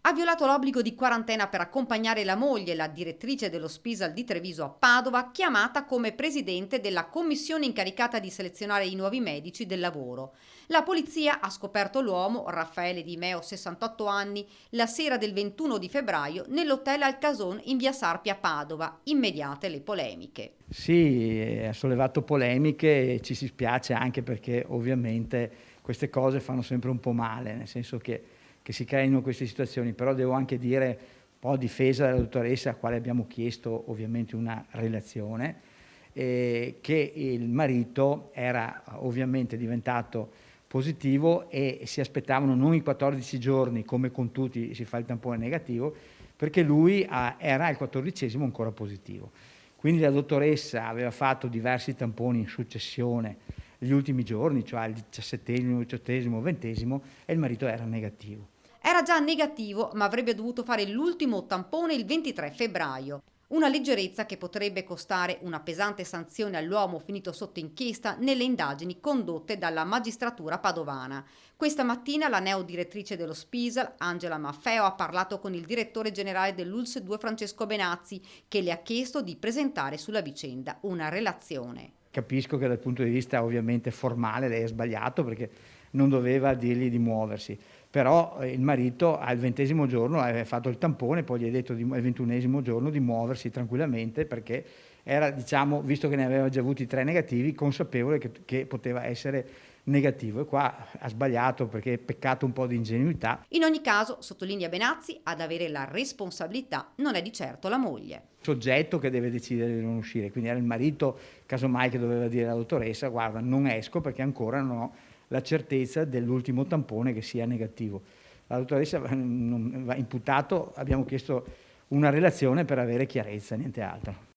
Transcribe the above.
Ha violato l'obbligo di quarantena per accompagnare la moglie, la direttrice dello Spisal di Treviso a Padova, chiamata come presidente della commissione incaricata di selezionare i nuovi medici del lavoro. La polizia ha scoperto l'uomo, Raffaele Di Meo, 68 anni, la sera del 21 di febbraio nell'hotel Alcason in via Sarpi a Padova. Immediate le polemiche. Sì, ha sollevato polemiche e ci si spiace anche perché ovviamente queste cose fanno sempre un po' male, nel senso che si creino queste situazioni, però devo anche dire un po' a difesa della dottoressa, a quale abbiamo chiesto ovviamente una relazione, che il marito era ovviamente diventato positivo e si aspettavano non i 14 giorni come con tutti si fa il tampone negativo, perché lui era il 14° ancora positivo. Quindi la dottoressa aveva fatto diversi tamponi in successione gli ultimi giorni, cioè il 17°, 18°, 20° e il marito era negativo. Era già negativo, ma avrebbe dovuto fare l'ultimo tampone il 23 febbraio. Una leggerezza che potrebbe costare una pesante sanzione all'uomo finito sotto inchiesta nelle indagini condotte dalla magistratura padovana. Questa mattina la neodirettrice dello Spisal, Angela Maffeo, ha parlato con il direttore generale dell'ULSS 2 Francesco Benazzi, che le ha chiesto di presentare sulla vicenda una relazione. Capisco che dal punto di vista ovviamente formale lei ha sbagliato perché non doveva dirgli di muoversi, però il marito al 20° giorno aveva fatto il tampone, poi gli ha detto al 21° giorno di muoversi tranquillamente perché era, diciamo, visto che ne aveva già avuti 3 negativi, consapevole che poteva essere negativo, e qua ha sbagliato perché è peccato un po' di ingenuità. In ogni caso, sottolinea Benazzi, ad avere la responsabilità non è di certo la moglie. Soggetto che deve decidere di non uscire, quindi era il marito casomai che doveva dire alla dottoressa: guarda, non esco perché ancora non ho la certezza dell'ultimo tampone che sia negativo. La dottoressa non va imputato, abbiamo chiesto una relazione per avere chiarezza, niente altro.